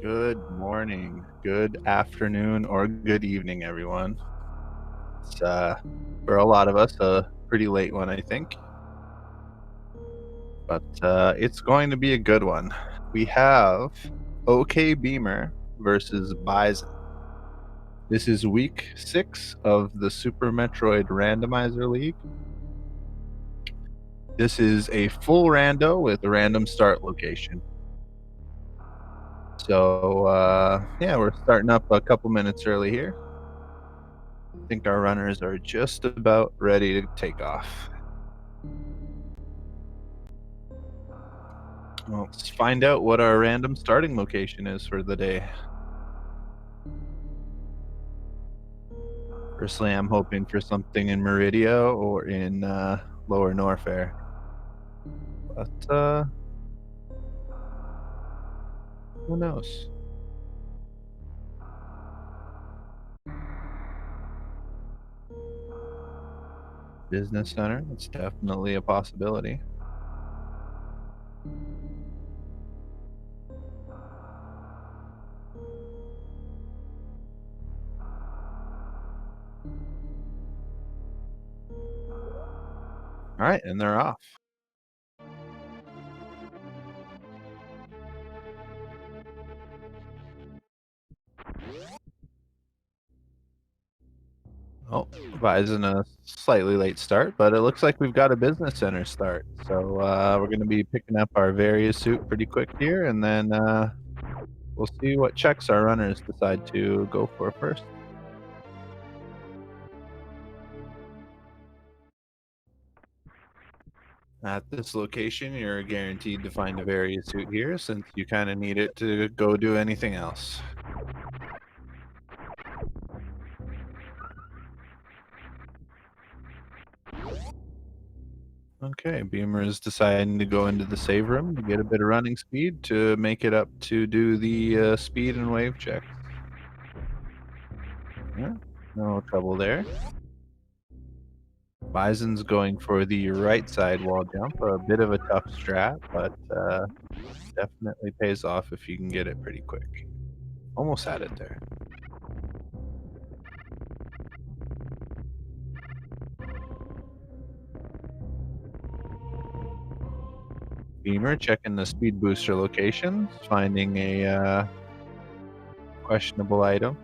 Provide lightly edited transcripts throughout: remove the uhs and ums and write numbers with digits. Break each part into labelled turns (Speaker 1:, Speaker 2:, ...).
Speaker 1: Good morning, good afternoon, or good evening, everyone. It's for a lot of us a pretty late one, I think, but it's going to be a good one. We have OK Beamer versus Bison. This is week 6 of the Super Metroid Randomizer League. This is a full rando with a random start location. So yeah, we're starting up a couple minutes early here. I think our runners are just about ready to take off. Well, let's find out what our random starting location is for the day. Personally, I'm hoping for something in Meridia or in Lower Norfair. But who knows? Business center, that's definitely a possibility. All right, and they're off. Oh, Bison a slightly late start, but it looks like we've got a business center start. So we're going to be picking up our various suit pretty quick here, and then we'll see what checks our runners decide to go for first. At this location, you're guaranteed to find a various suit here since you kind of need it to go do anything else. Okay, Beamer is deciding to go into the save room to get a bit of running speed to make it up to do the speed and wave check. Yeah, no trouble there. Bison's going for the right side wall jump, a bit of a tough strat, but definitely pays off if you can get it pretty quick. Almost had it there. Beamer checking the speed booster locations, finding a questionable item.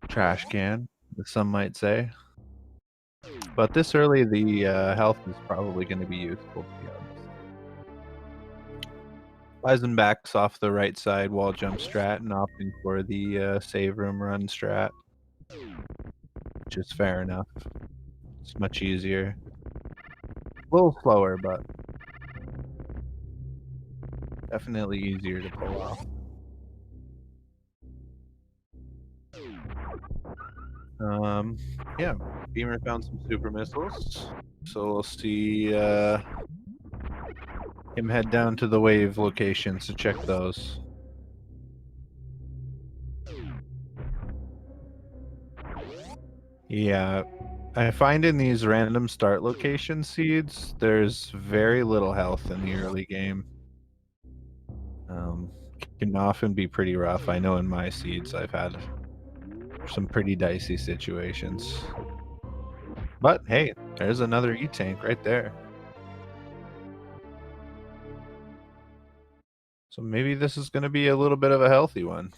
Speaker 1: Trash can, as some might say. But this early, the health is probably going to be useful, to be honest. Bison backs off the right side wall jump strat and opting for the save room run strat, which is fair enough. It's much easier. A little slower, but definitely easier to pull off. Yeah, Beamer found some super missiles, so we'll see him head down to the wave locations to check those. Yeah, I find in these random start location seeds, there's very little health in the early game. Um, can often be pretty rough. I know in my seeds I've had some pretty dicey situations. But hey, there's another E-tank right there. So maybe this is going to be a little bit of a healthy one.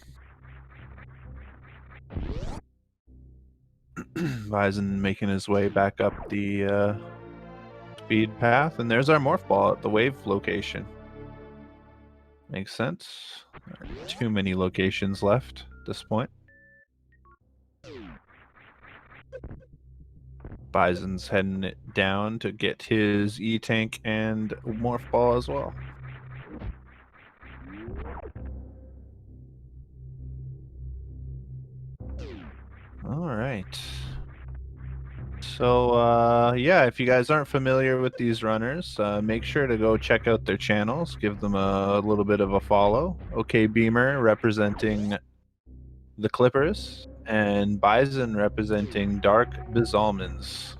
Speaker 1: Bison making his way back up the speed path, and there's our morph ball at the wave location. Makes sense. There aren't too many locations left at this point. Bison's heading it down to get his E-tank and morph ball as well. All right. So, yeah, if you guys aren't familiar with these runners, make sure to go check out their channels. Give them a little bit of a follow. OK Beamer representing the Clippers, and Bison representing Dark BiZalmon's.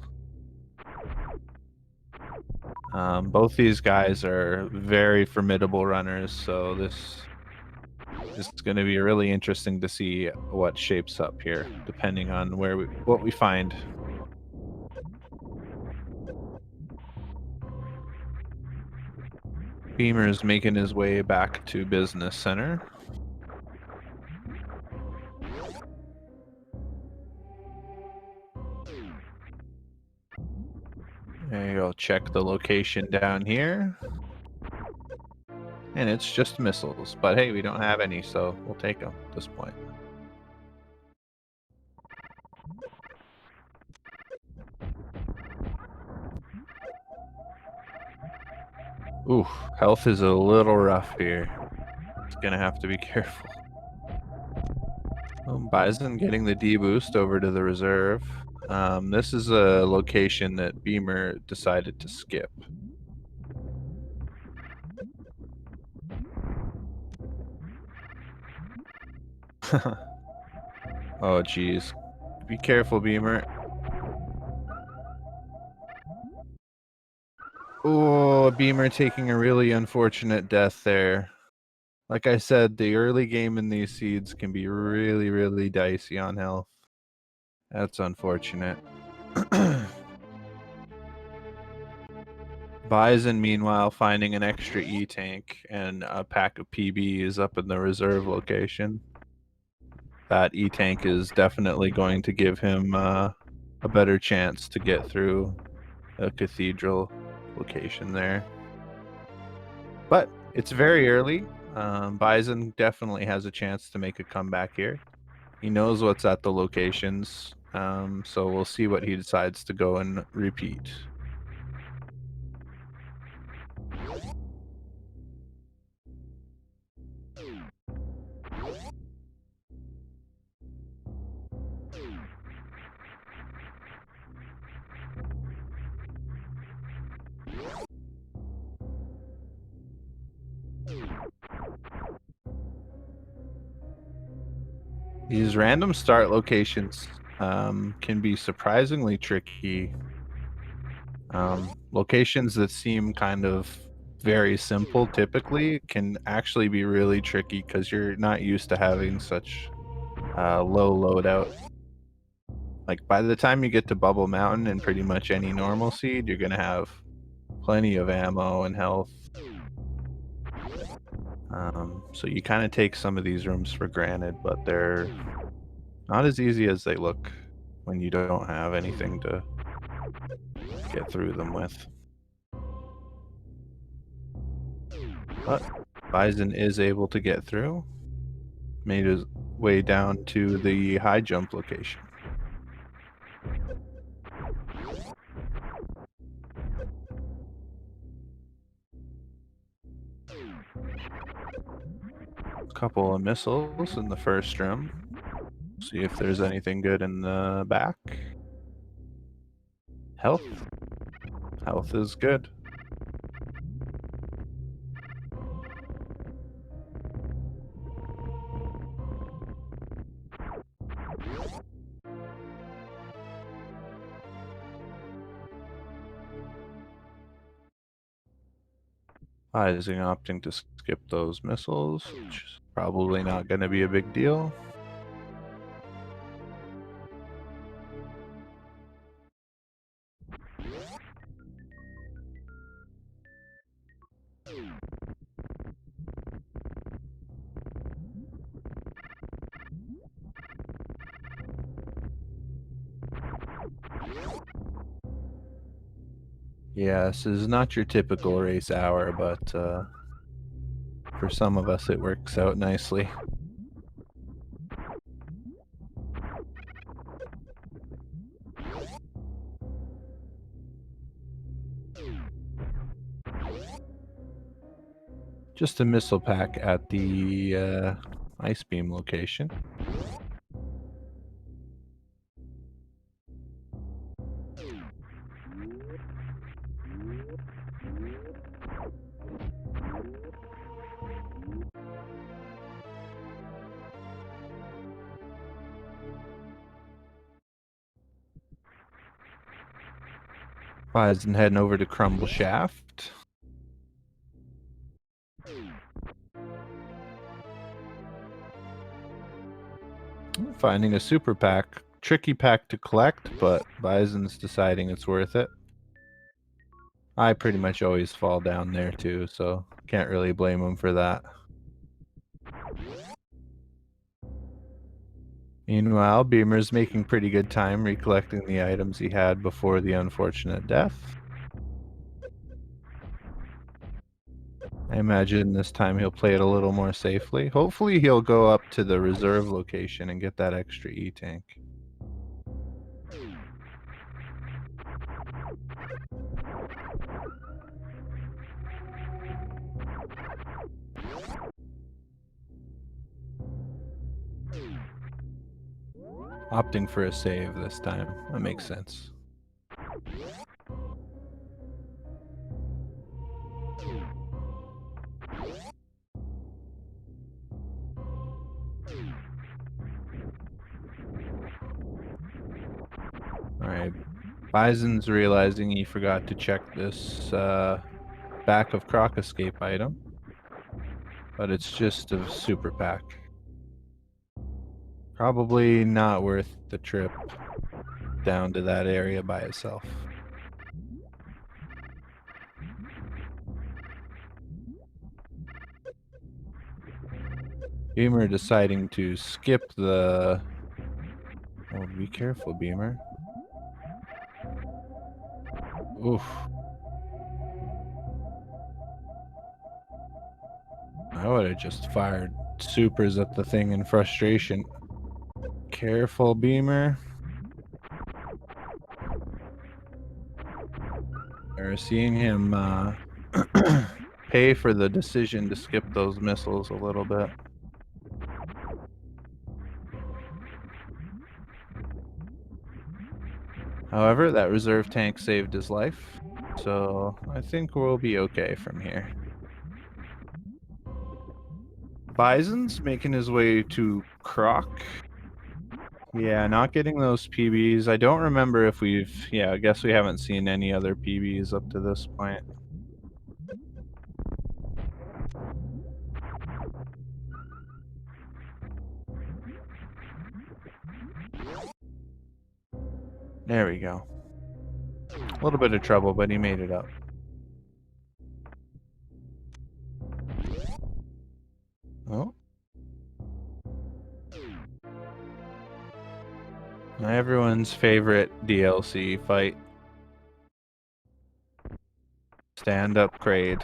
Speaker 1: Both these guys are very formidable runners, so this It's going to be really interesting to see what shapes up here, depending on what we find. Beamer's making his way back to Business Center. There you go. Check the location down here. And it's just missiles. But hey, we don't have any, so we'll take them at this point. Ooh, health is a little rough here. It's gonna have to be careful. Bison getting the D boost over to the reserve. This is a location that Beamer decided to skip. Oh, geez. Be careful, Beamer. Oh, Beamer taking a really unfortunate death there. Like I said, the early game in these seeds can be really, really dicey on health. That's unfortunate. Bison, meanwhile, finding an extra E-tank and a pack of PBs up in the reserve location. That E-tank is definitely going to give him a better chance to get through a cathedral location there. But it's very early. Bison definitely has a chance to make a comeback here. He knows what's at the locations, so we'll see what he decides to go and repeat. These random start locations can be surprisingly tricky. Locations that seem kind of very simple typically can actually be really tricky because you're not used to having such low loadout. Like by the time you get to Bubble Mountain and pretty much any normal seed, you're gonna have plenty of ammo and health. So you kind of take some of these rooms for granted, but they're not as easy as they look when you don't have anything to get through them with. But Bison is able to get through. Made his way down to the high jump location. A couple of missiles in the first room. See if there's anything good in the back. Health. Health is good. Bison opting to skip those missiles, which is probably not going to be a big deal. Yeah, this is not your typical race hour, but for some of us it works out nicely. Just a missile pack at the ice beam location. Bison heading over to Crumble Shaft. Finding a super pack. Tricky pack to collect, but Bison's deciding it's worth it. I pretty much always fall down there too, so can't really blame him for that. Meanwhile, Beamer's making pretty good time recollecting the items he had before the unfortunate death. I imagine this time he'll play it a little more safely. Hopefully he'll go up to the reserve location and get that extra E-tank. Opting for a save this time. That makes sense. Alright. Bison's realizing he forgot to check this back of Croc Escape item. But it's just a super pack. Probably not worth the trip down to that area by itself. Beamer deciding to skip the... Oh, be careful, Beamer. Oof. I would have just fired supers at the thing in frustration. Careful, Beamer. We're seeing him pay for the decision to skip those missiles a little bit. However, that reserve tank saved his life, so I think we'll be okay from here. Bison's making his way to Croc. Yeah, not getting those PBs. I don't remember if we've... Yeah, I guess we haven't seen any other PBs up to this point. There we go. A little bit of trouble, but he made it up. Oh. Everyone's favorite DLC fight. Stand-up Kraid.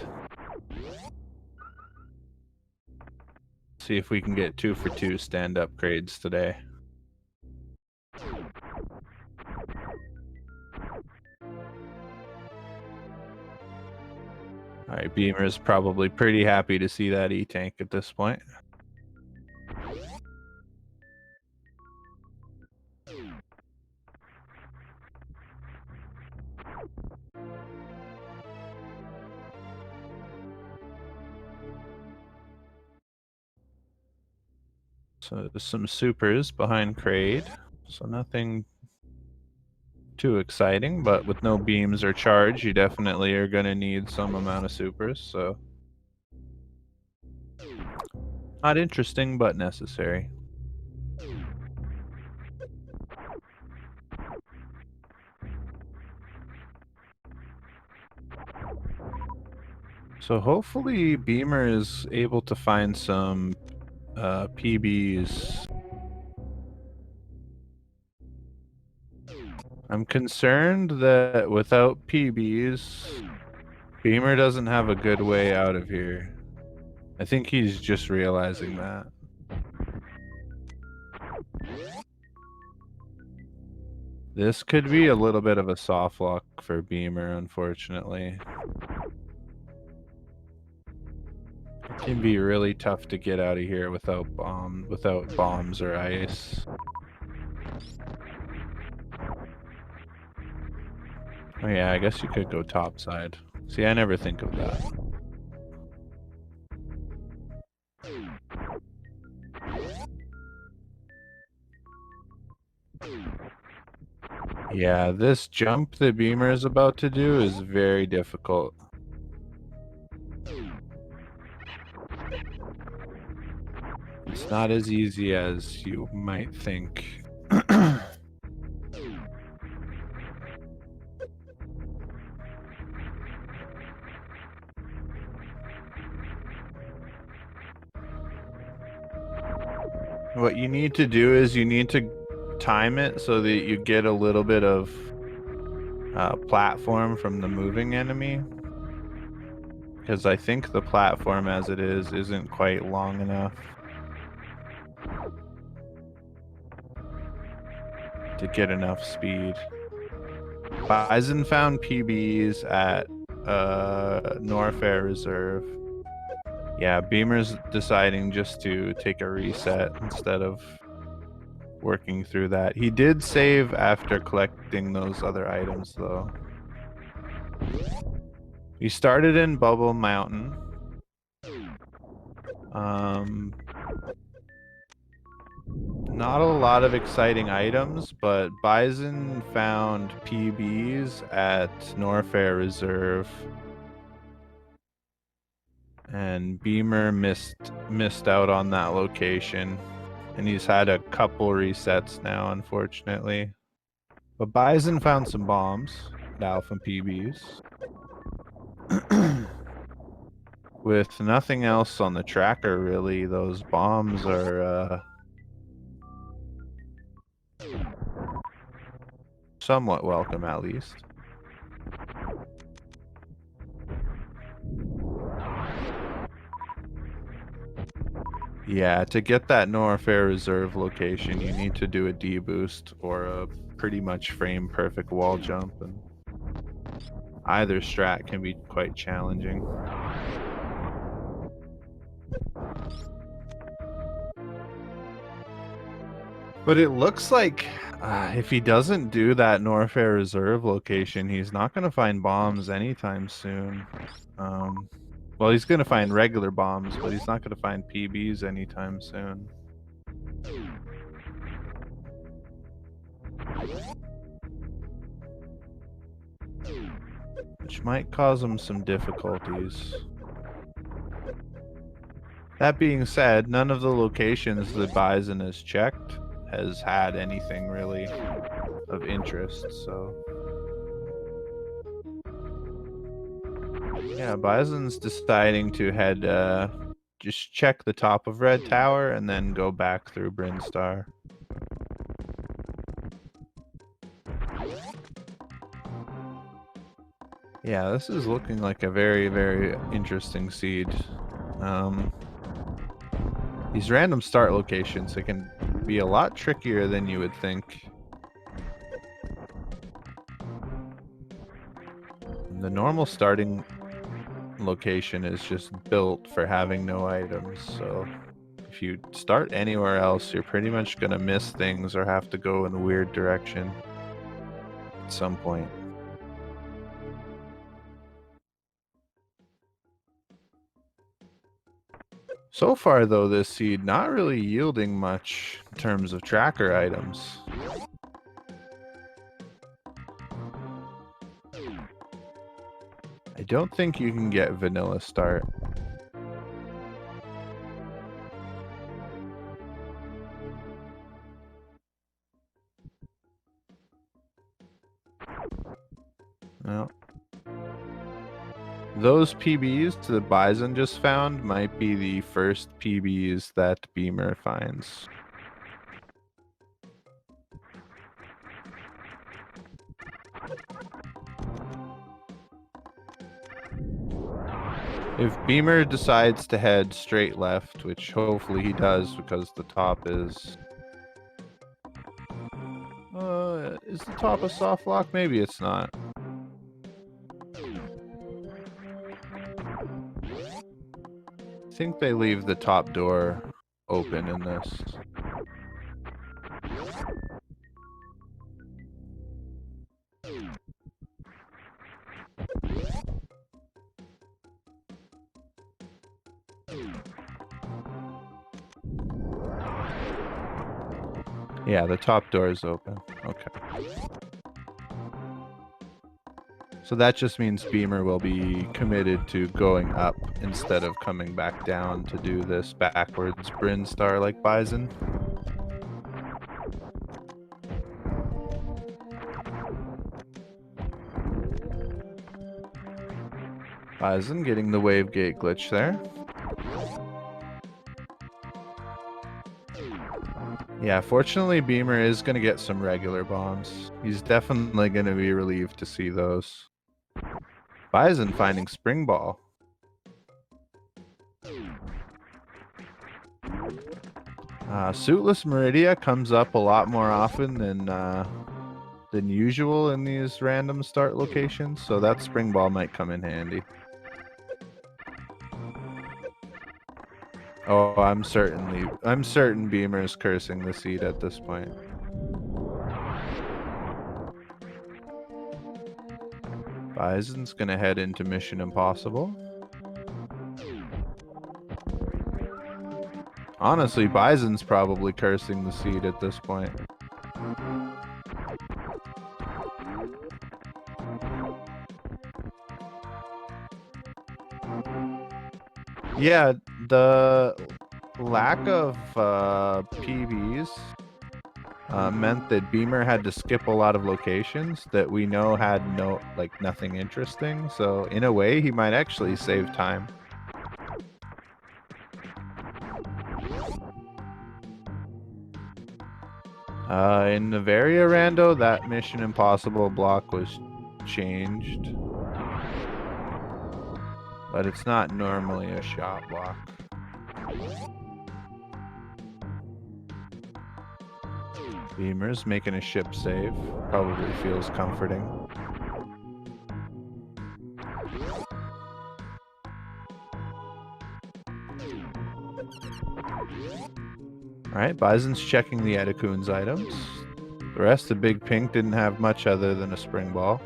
Speaker 1: See if we can get 2 for 2 stand-up Kraids today. Alright, Beamer's probably pretty happy to see that E-tank at this point. So there's some supers behind Kraid, so nothing too exciting, but with no beams or charge, you definitely are going to need some amount of supers, so not interesting, but necessary. So hopefully Beamer is able to find some PBs. I'm concerned that without PBs, Beamer doesn't have a good way out of here. I think he's just realizing that. This could be a little bit of a soft lock for Beamer, unfortunately. It can be really tough to get out of here without bombs or ice. Oh yeah, I guess you could go topside. See, I never think of that. Yeah, this jump that Beamer is about to do is very difficult. It's not as easy as you might think. What you need to do is you need to time it so that you get a little bit of platform from the moving enemy. Because I think the platform as it is isn't quite long enough to get enough speed. Bison found PBs at Norfair Reserve. Yeah, Beamer's deciding just to take a reset instead of working through that. He did save after collecting those other items, though. He started in Bubble Mountain. Not a lot of exciting items, but Bison found PBs at Norfair Reserve. And Beamer missed out on that location. And he's had a couple resets now, unfortunately. But Bison found some bombs at Alpha PBs. With nothing else on the tracker, really, those bombs are somewhat welcome, at least. Yeah, to get that Norfair Reserve location, you need to do a D-boost or a pretty much frame-perfect wall jump, and either strat can be quite challenging. But it looks like if he doesn't do that Norfair Reserve location, he's not going to find bombs anytime soon. Well, he's going to find regular bombs, but he's not going to find PBs anytime soon. Which might cause him some difficulties. That being said, none of the locations that Bison has checked has had anything really of interest, so... Yeah, Bison's deciding to head, just check the top of Red Tower and then go back through Brinstar. Yeah, this is looking like a very, very interesting seed. These random start locations, it can be a lot trickier than you would think. The normal starting location is just built for having no items, so if you start anywhere else, you're pretty much gonna miss things or have to go in a weird direction at some point. So far, though, this seed not really yielding much in terms of tracker items. I don't think you can get vanilla start. No. Those PBs that Bison just found might be the first PBs that Beamer finds. If Beamer decides to head straight left, which hopefully he does because the top is... is the top a soft lock? Maybe it's not. I think they leave the top door open in this. Yeah, the top door is open. Okay. So that just means Beamer will be committed to going up instead of coming back down to do this backwards Bryn Star like Bison. Bison getting the wave gate glitch there. Yeah, fortunately Beamer is going to get some regular bombs. He's definitely going to be relieved to see those. Bison finding Spring Ball. Suitless Meridia comes up a lot more often than usual in these random start locations, so that Spring Ball might come in handy. Oh, I'm certain Beamer's cursing the seed at this point. Bison's gonna head into Mission Impossible. Honestly, Bison's probably cursing the seed at this point. Yeah, the lack of PBs meant that Beamer had to skip a lot of locations that we know had nothing interesting. So in a way, he might actually save time. In Navaria Rando, that Mission Impossible block was changed. But it's not normally a shot block. Beamer's making a ship save. Probably feels comforting. Alright, Bison's checking the Edacoon's items. The rest of Big Pink didn't have much other than a Spring Ball.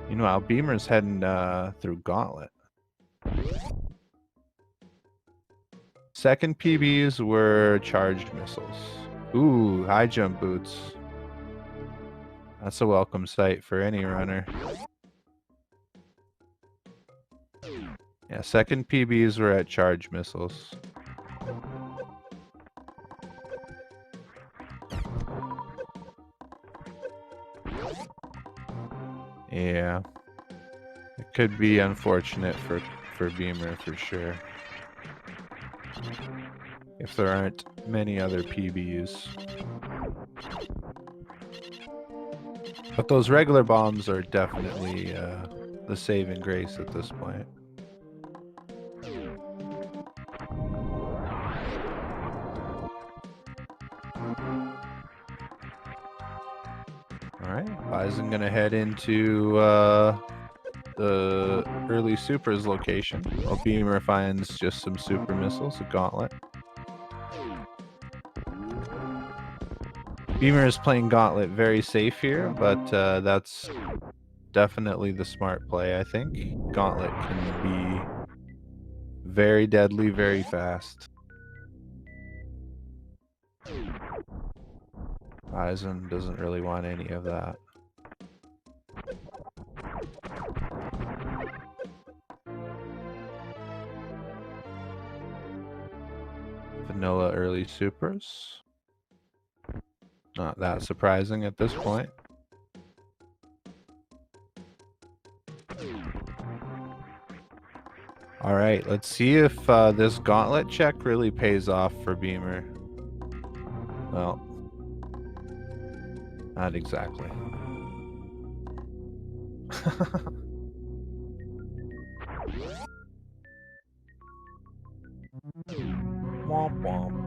Speaker 1: Meanwhile, Beamer's heading through Gauntlet. Second PBs were charged missiles. Ooh, high jump boots. That's a welcome sight for any runner. Yeah, second PBs were at charge missiles. Yeah. It could be unfortunate for Beamer for sure. If there aren't many other PBs. But those regular bombs are definitely the saving grace at this point. Alright, Bison gonna head into the early supers location while Beamer finds just some super missiles, a gauntlet. Beamer is playing Gauntlet very safe here, but that's definitely the smart play, I think. Gauntlet can be very deadly, very fast. Bison doesn't really want any of that. Vanilla early supers. Not that surprising at this point. All right, let's see if this gauntlet check really pays off for Beamer. Well, not exactly. Womp womp.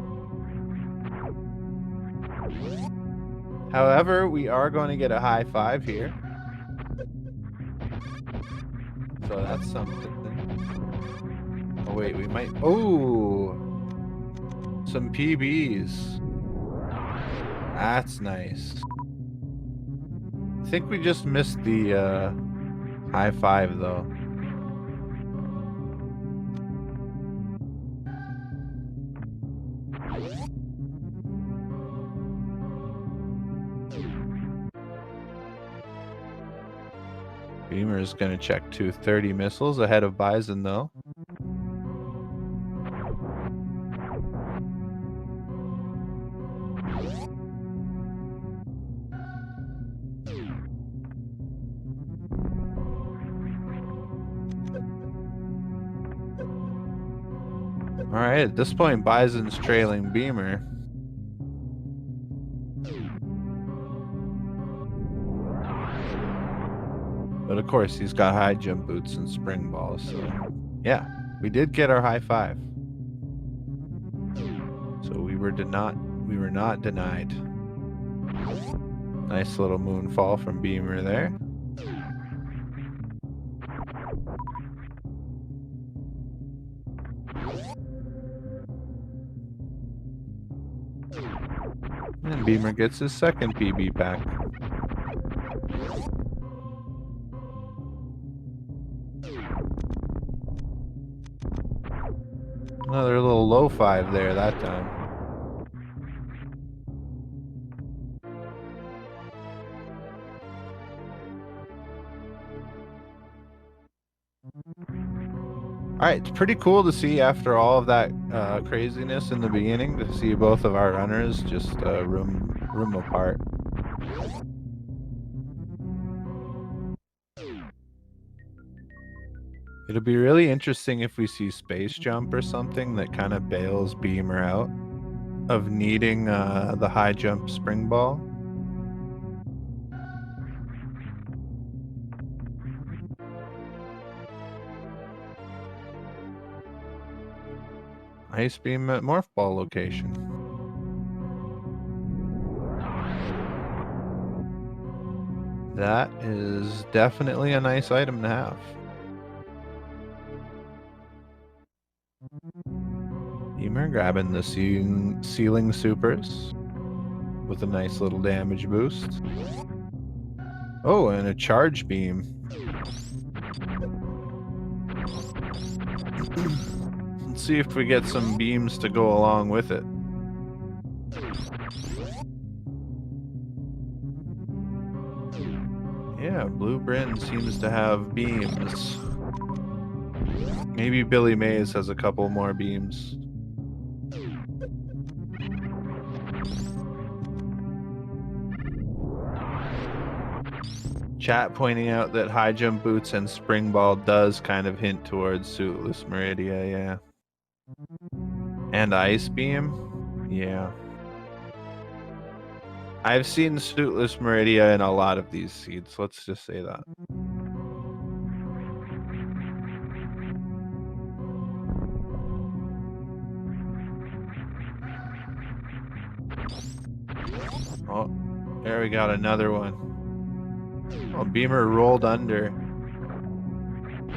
Speaker 1: However, we are going to get a high five here. So that's something. Oh wait, we might... Oh! Some PBs. That's nice. I think we just missed the high five though. Beamer is going to check 230 missiles ahead of Bison, though. All right, at this point, Bison's trailing Beamer. But of course, he's got high jump boots and spring balls, so yeah, we did get our high five. So we were not denied. Nice little moonfall from Beamer there. And Beamer gets his second PB pack. Another little low five there that time. All right, it's pretty cool to see after all of that craziness in the beginning to see both of our runners just room apart. It'll be really interesting if we see Space Jump or something that kind of bails Beamer out of needing the high jump spring ball. Ice Beam at Morph Ball location. That is definitely a nice item to have. Beamer grabbing the ceiling supers with a nice little damage boost. Oh, and a charge beam. Let's see if we get some beams to go along with it. Yeah, Blue Bryn seems to have beams. Maybe Billy Mays has a couple more beams. Chat pointing out that high jump boots and spring ball does kind of hint towards Suitless Meridia, yeah. And Ice Beam, yeah. I've seen Suitless Meridia in a lot of these seeds, let's just say that. Oh, there we got another one. Oh, Beamer rolled under.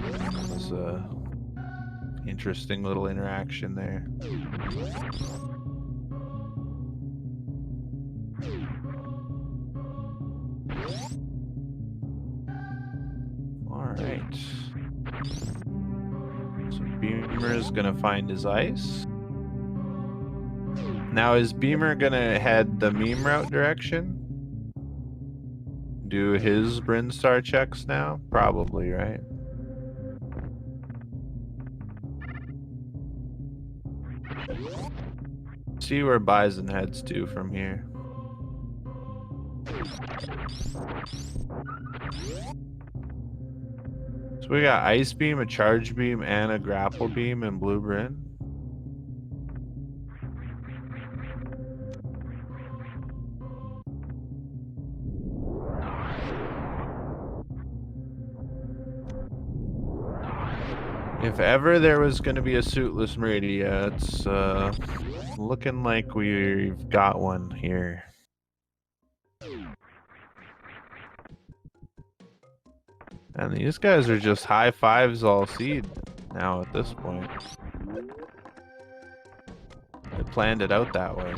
Speaker 1: That was a interesting little interaction there. All right. So Beamer is gonna find his ice. Now is Beamer gonna head the meme route direction? Do his Brinstar checks now? Probably, right? See where Bison heads to from here. So we got Ice Beam, a Charge Beam, and a Grapple Beam in Blue Bryn. If ever there was going to be a Suitless Meridia, it's looking like we've got one here. And these guys are just high fives all seed now at this point. They planned it out that way.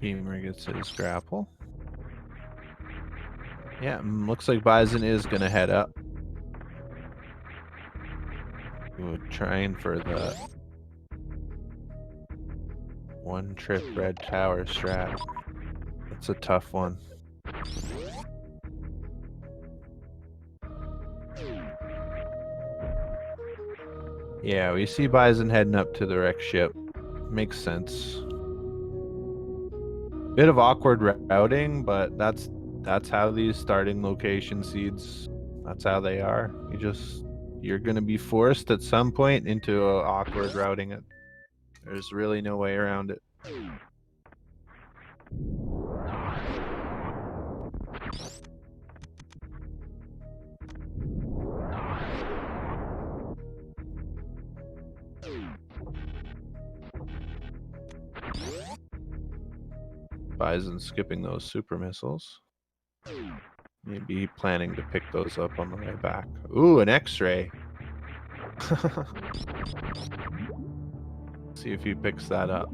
Speaker 1: Beamer gets his grapple. Yeah, looks like Bison is gonna head up. Ooh, trying for the one trip red tower strat. That's a tough one. Yeah, we see Bison heading up to the wreck ship. Makes sense. Bit of awkward routing, but that's how these starting location seeds, that's how they are. You're gonna be forced at some point into awkward routing it. There's really no way around it. Bison skipping those super missiles. Maybe planning to pick those up on the way back. Ooh, an X-ray. See if he picks that up.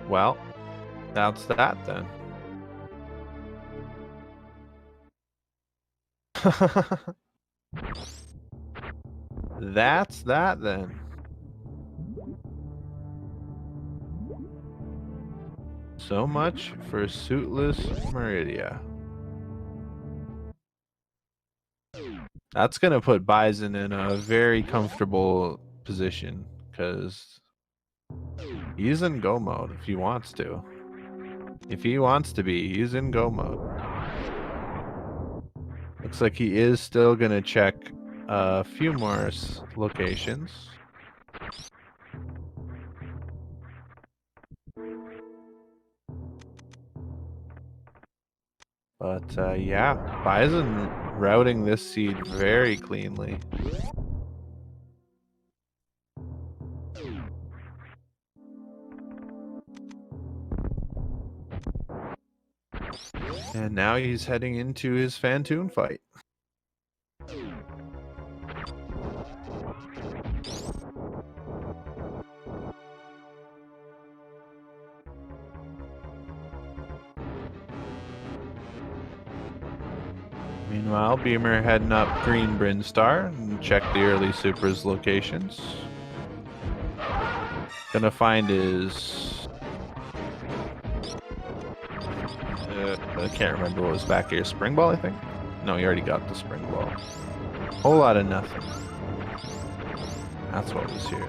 Speaker 1: Well, that's that then. That's that then. So much for suitless Meridia. That's gonna put Bison in a very comfortable position because he's in go mode if he wants to. If he wants to be, he's in go mode. Looks like he is still gonna check a few more locations. But yeah, Bison routing this seed very cleanly. And now he's heading into his Fantoon fight. Meanwhile, Beamer heading up Green Brinstar and check the early supers locations. Gonna find his... I can't remember what was back here. Spring ball, I think? No, he already got the spring ball. Whole lot of nothing. That's what was here.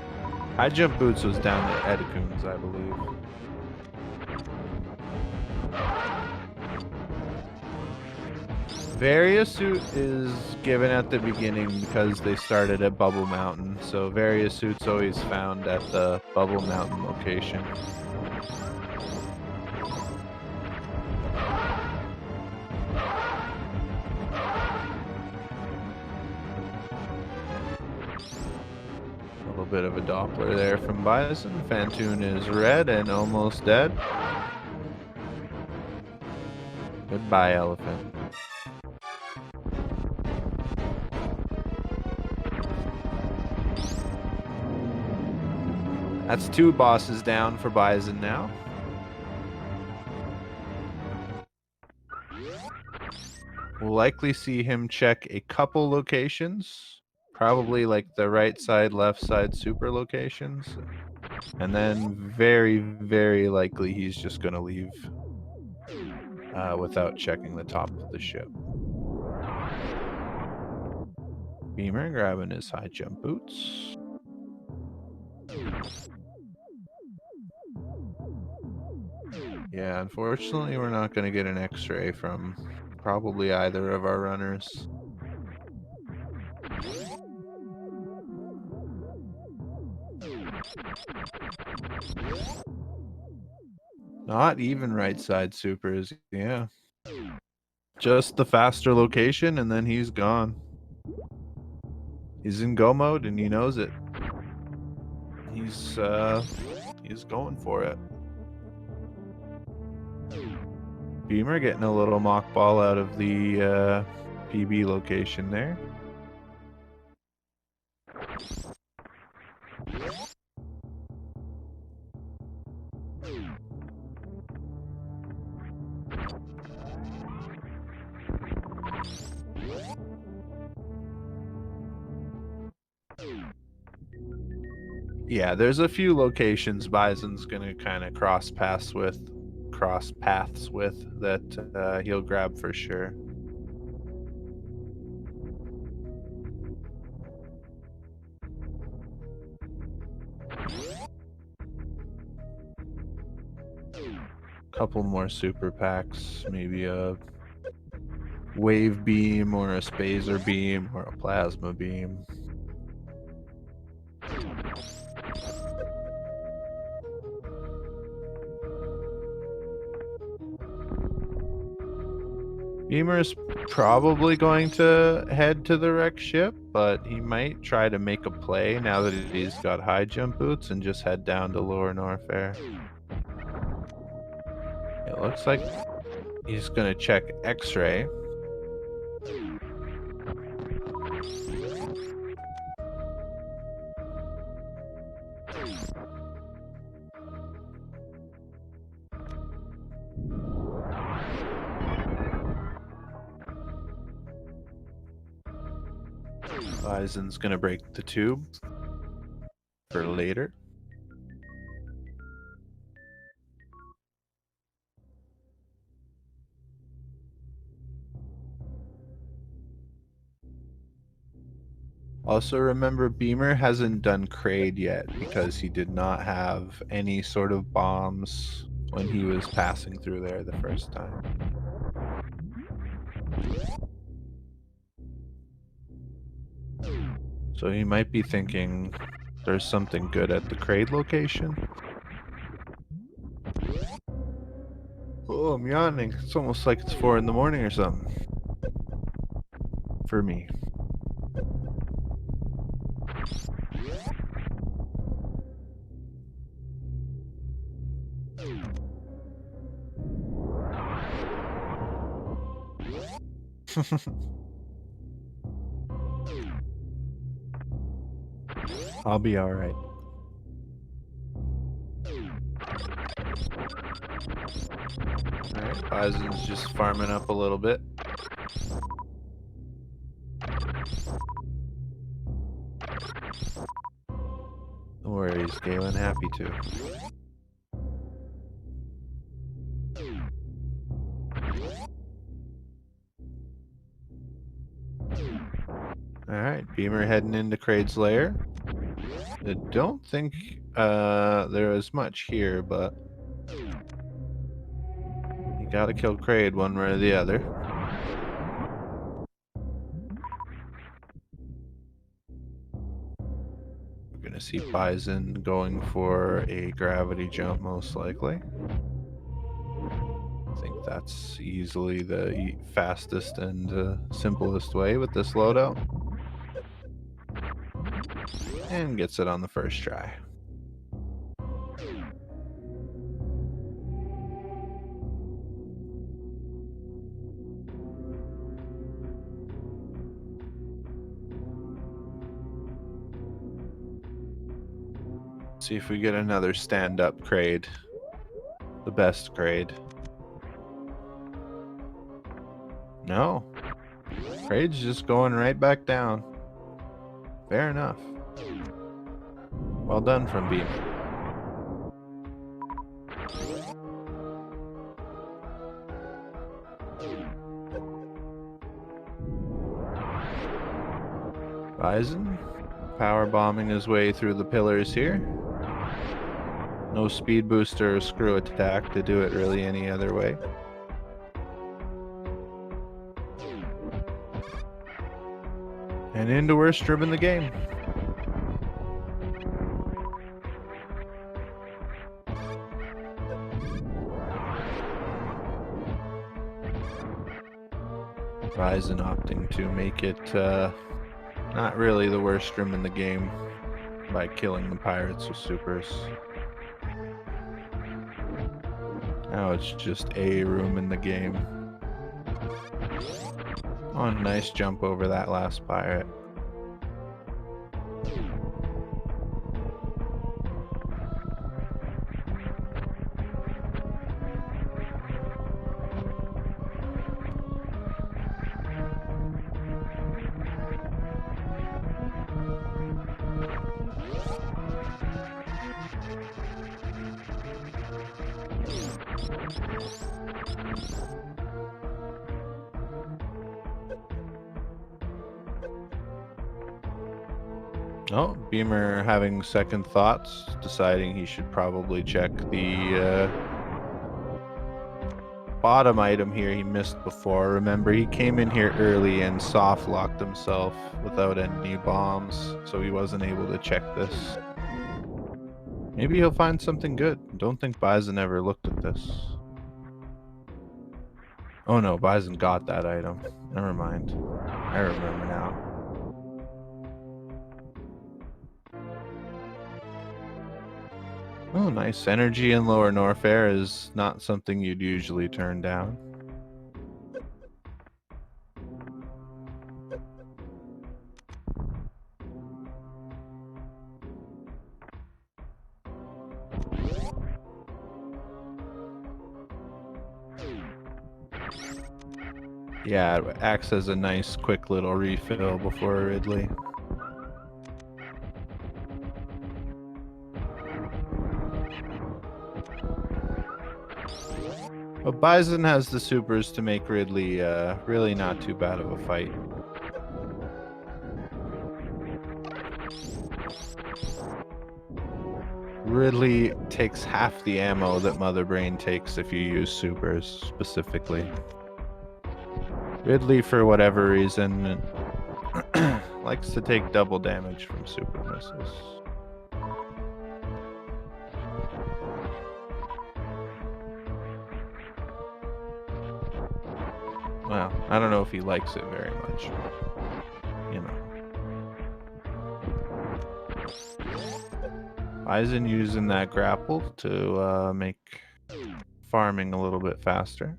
Speaker 1: High jump boots was down at Edicoon's, I believe. Various suit is given at the beginning because they started at Bubble Mountain, so various suits always found at the Bubble Mountain location. A little bit of a Doppler there from Bison. Fantoon is red and almost dead. Goodbye, elephant. That's 2 bosses down for Bison now. We'll likely see him check a couple locations, probably like the right side, left side super locations. And then very, very likely he's just going to leave without checking the top of the ship. Beamer grabbing his high jump boots. Yeah, unfortunately, we're not going to get an X-ray from probably either of our runners. Not even right side supers, yeah. Just the faster location, and then he's gone. He's in go mode, and he knows it. He's going for it. Beamer getting a little mock ball out of the PB location there. Yeah, there's a few locations BiZalmon's gonna kind of cross paths with that he'll grab for sure. Couple more super packs, maybe a wave beam or a spazer beam or a plasma beam. Beamer's probably going to head to the wreck ship, but he might try to make a play now that he's got high jump boots and just head down to Lower Norfair. It looks like he's going to check X-ray. BiZalmon's gonna break the tube for later. Also remember, Beamer hasn't done Kraid yet because he did not have any sort of bombs when he was passing through there the first time. So he might be thinking there's something good at the Kraid location. Oh, I'm yawning. It's almost like it's 4 in the morning or something. For me. I'll be alright. Alright, BiZalmon's just farming up a little bit. No worries, Galen, happy to. Alright, Beamer heading into Kraid's lair. I don't think there is much here, but you gotta kill Kraid one way or the other. We're gonna see BiZalmon going for a gravity jump most likely. I think that's easily the fastest and simplest way with this loadout. And gets it on the first try. See if we get another stand-up Kraid. The best Kraid. No. Kraid's just going right back down. Fair enough. Well done from Beamer. BiZalmon power bombing his way through the pillars here. No speed booster or screw attack to do it really any other way. And into worst room in the game. BiZalmon opting to make it not really the worst room in the game by killing the pirates with supers. Now it's just a room in the game. Oh, nice jump over that last pirate. Oh, Beamer having second thoughts, deciding he should probably check the bottom item here he missed before. Remember, he came in here early and soft locked himself without any bombs, so he wasn't able to check this. Maybe he'll find something good. Don't think Bison ever looked at this. Oh no, Bison got that item. Never mind. I remember now. Oh, nice. Energy in Lower North Air is not something you'd usually turn down. Yeah, it acts as a nice quick little refill before Ridley. But Bison has the supers to make Ridley really not too bad of a fight. Ridley takes half the ammo that Mother Brain takes if you use supers specifically. Ridley, for whatever reason, likes to take double damage from super missiles. Well, I don't know if he likes it very much, but, you know. Bison using that grapple to make farming a little bit faster.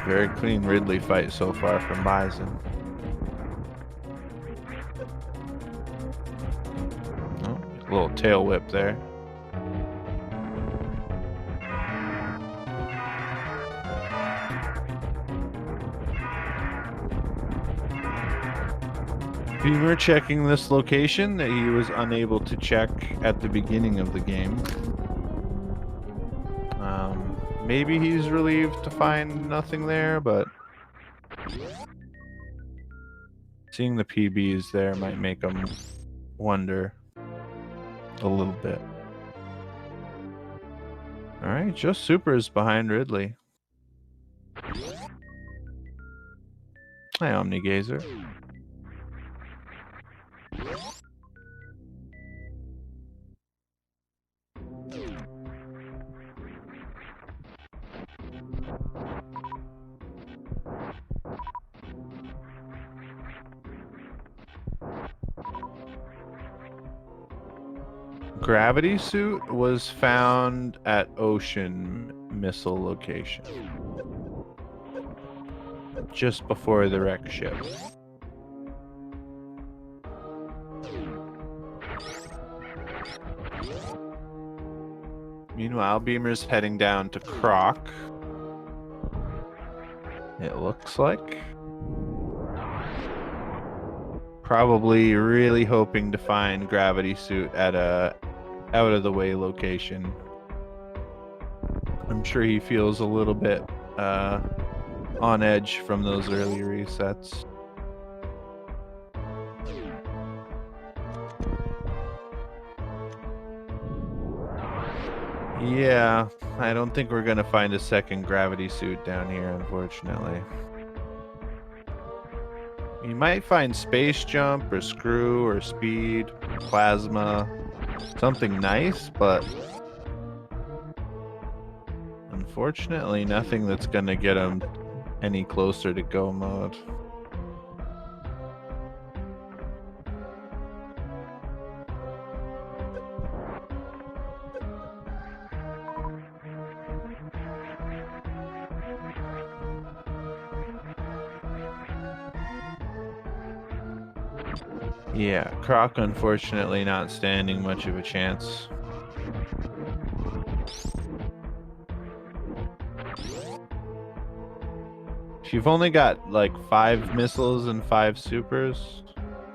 Speaker 1: Very clean Ridley fight so far from Bison. Oh, a little tail whip there. Beamer checking this location that he was unable to check at the beginning of the game. Maybe he's relieved to find nothing there, but seeing the PBs there might make him wonder a little bit. Alright, just supers behind Ridley. Hi, Omnigazer. Gravity suit was found at Ocean missile location, just before the wreck ship. Meanwhile, Beamer's heading down to Croc. It looks like. Probably really hoping to find Gravity Suit at a out-of-the-way location. I'm sure he feels a little bit on edge from those early resets. Yeah, I don't think we're gonna find a second Gravity Suit down here, unfortunately. You might find Space Jump or Screw or Speed, Plasma, something nice, but unfortunately nothing that's gonna get him any closer to go mode. Yeah, Croc unfortunately not standing much of a chance. you've only got like 5 missiles and 5 supers,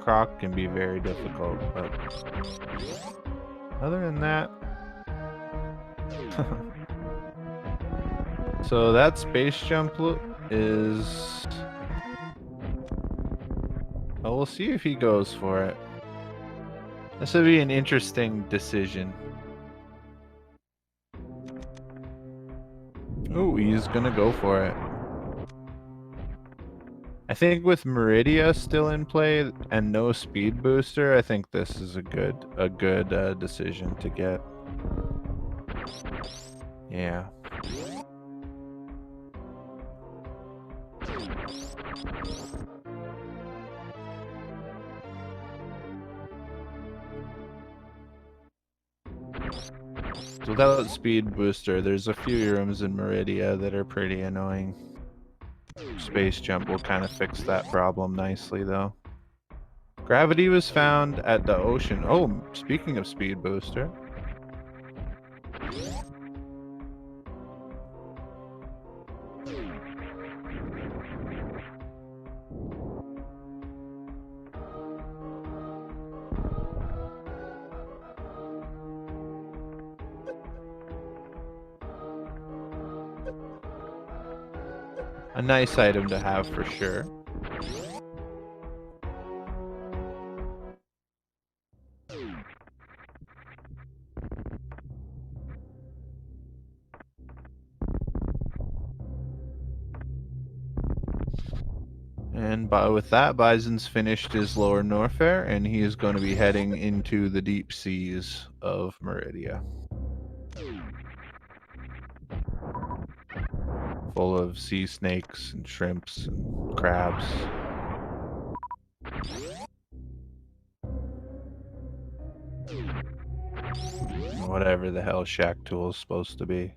Speaker 1: Croc can be very difficult, but other than that. So that space jump is. Oh, we'll see if he goes for it. This would be an interesting decision. Oh, he's gonna go for it. I think with Meridia still in play and no speed booster, I think this is a good decision to get. Yeah. Without speed booster, there's a few rooms in Meridia that are pretty annoying. Space jump will kind of fix that problem nicely, though. Gravity was found at the ocean. Oh, speaking of speed booster. A nice item to have for sure. And with that, Bison's finished his lower Norfair, and he is going to be heading into the deep seas of Meridia. Full of sea snakes and shrimps and crabs. Whatever the hell Shack Tool is supposed to be.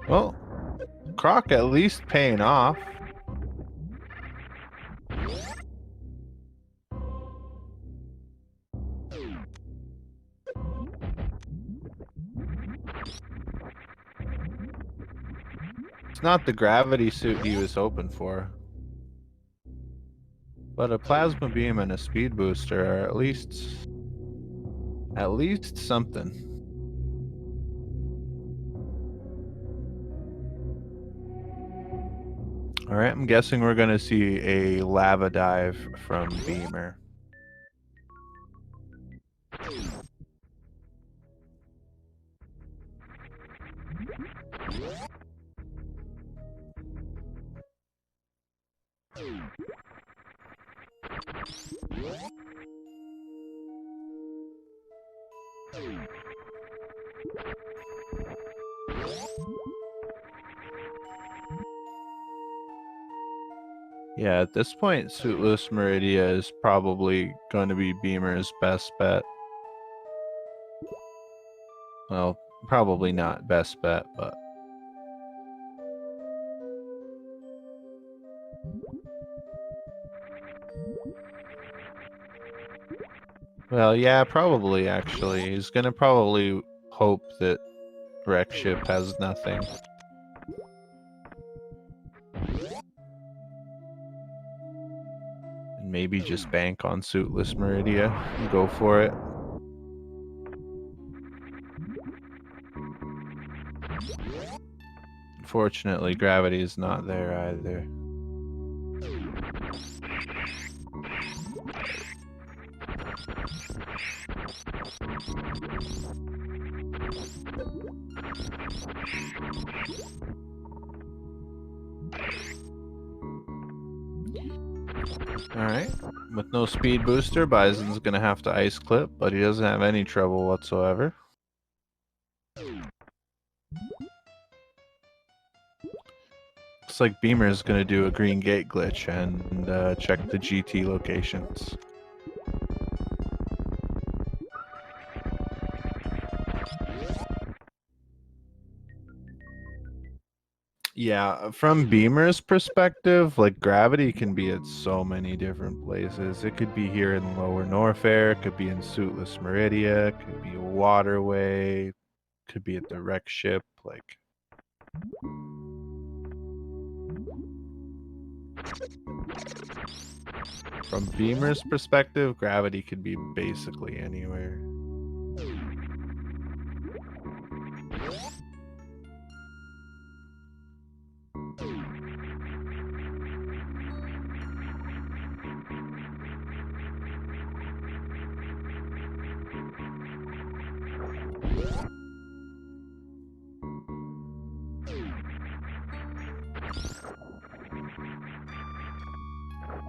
Speaker 1: Well, Croc at least paying off. It's not the gravity suit he was hoping for. But a plasma beam and a speed booster are at least something. All right, I'm guessing we're gonna see a lava dive from Beamer. Yeah, at this point, Suitless Meridia is probably going to be Beamer's best bet. Well, probably not best bet, but... Well, yeah, probably, actually. He's going to probably hope that Wreck Ship has nothing. And maybe just bank on Suitless Meridia and go for it. Unfortunately, gravity is not there either. Alright, with no speed booster, Bison's gonna have to ice clip, but he doesn't have any trouble whatsoever. Looks like Beamer's gonna do a green gate glitch and check the GT locations. Yeah, from Beamer's perspective, like gravity can be at so many different places. It could be here in Lower Norfair, it could be in Suitless Meridia, it could be a waterway, could be at the wreck ship. Like, from Beamer's perspective, gravity could be basically anywhere.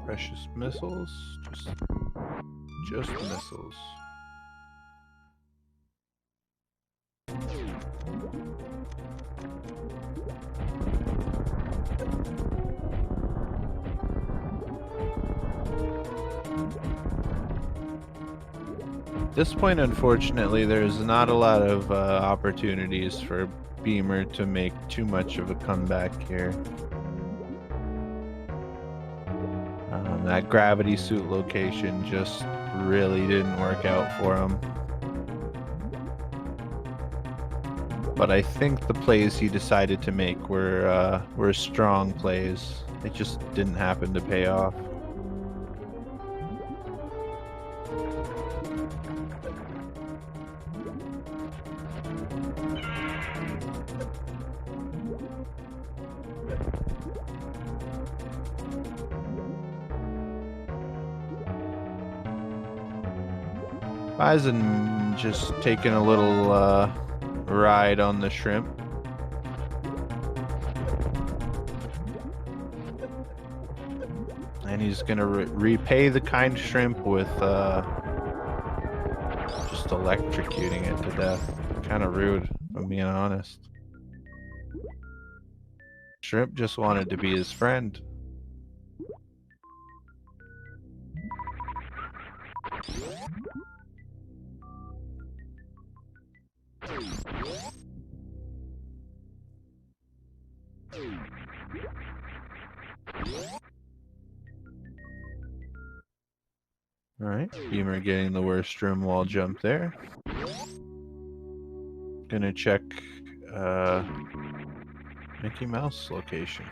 Speaker 1: Precious missiles, just missiles. At this point, unfortunately, there's not a lot of opportunities for Beamer to make too much of a comeback here. That gravity suit location just really didn't work out for him. But I think the plays he decided to make were strong plays. They just didn't happen to pay off. Bison just taking a little ride on the shrimp. And he's gonna repay the kind shrimp with just electrocuting it to death. Kind of rude, if I'm being honest. Shrimp just wanted to be his friend. Alright, Beamer getting the worst room wall jump there. Gonna check Mickey Mouse location.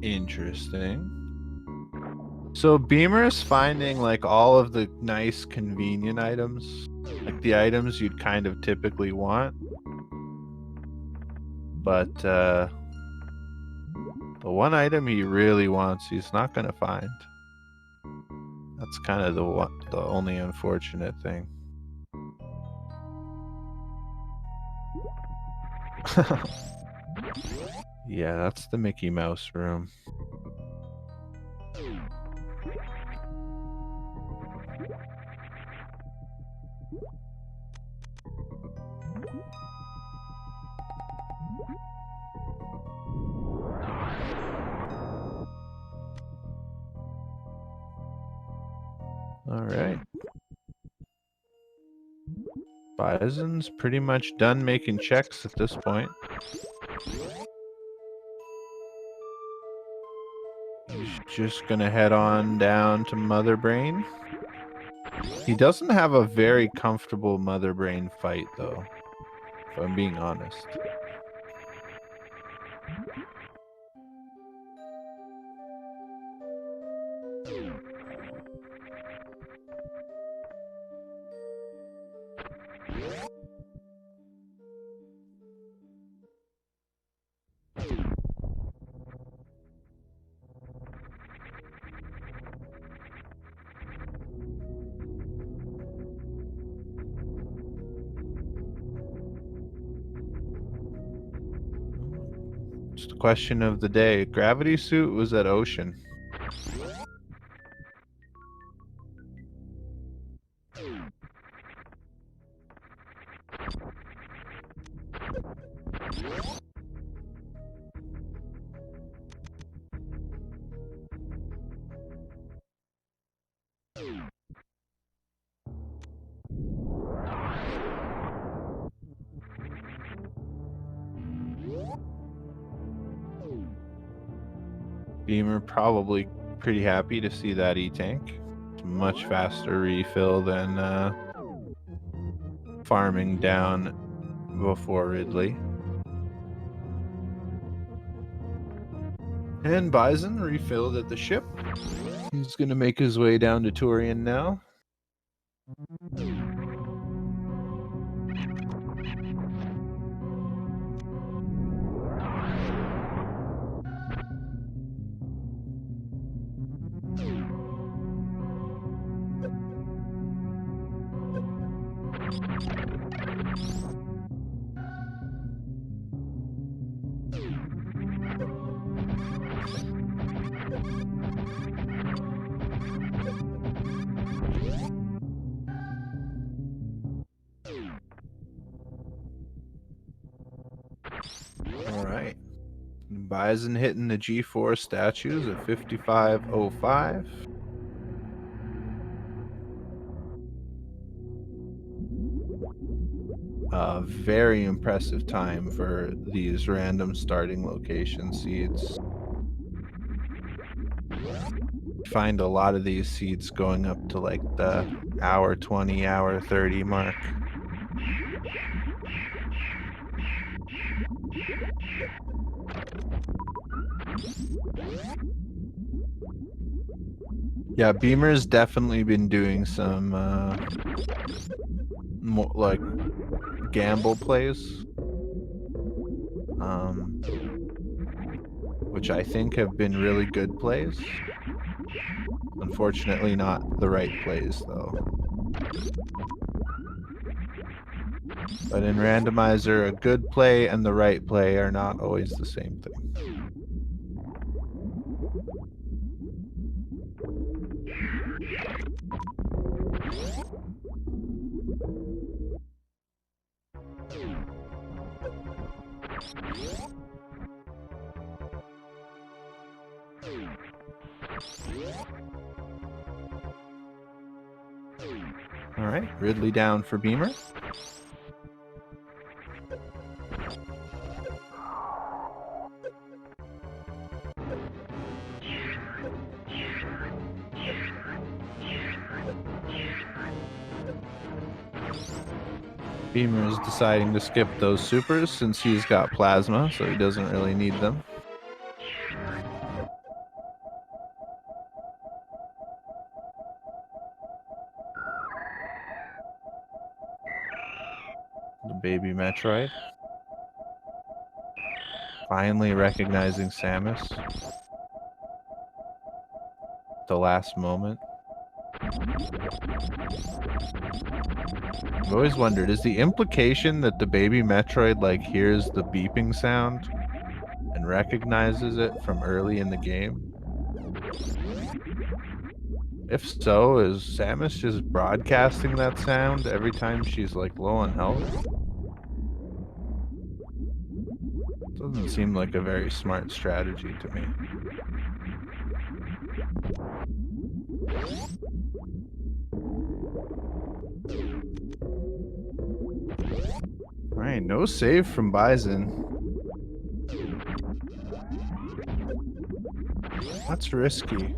Speaker 1: Interesting. So Beamer's finding like all of the nice convenient items, like the items you'd kind of typically want, but the one item he really wants he's not gonna find. That's kind of the only unfortunate thing. Yeah, that's the Mickey Mouse room. All right. Bison's pretty much done making checks at this point. He's just gonna head on down to Mother Brain. He doesn't have a very comfortable Mother Brain fight, though, if I'm being honest. It's the question of the day. Gravity suit was at Ocean. Beamer probably pretty happy to see that E-Tank. It's much faster refill than farming down before Ridley. And Bison refilled at the ship. He's going to make his way down to Turian now. All right. Bison hitting the G4 statues at 55.05. Very impressive time for these random starting location seeds. Find a lot of these seeds going up to like the hour 20, hour 30 mark. Yeah, Beamer's definitely been doing some more like gamble plays, which I think have been really good plays. Unfortunately, not the right plays though. But in Randomizer, a good play and the right play are not always the same thing. All right, Ridley down for Beamer. Beamer is deciding to skip those supers since he's got plasma, so he doesn't really need them. The baby Metroid. Finally recognizing Samus. The last moment. I've always wondered, is the implication that the baby Metroid like hears the beeping sound and recognizes it from early in the game? If so, is Samus just broadcasting that sound every time she's like low on health? Doesn't seem like a very smart strategy to me. All right, no save from Bison. That's risky.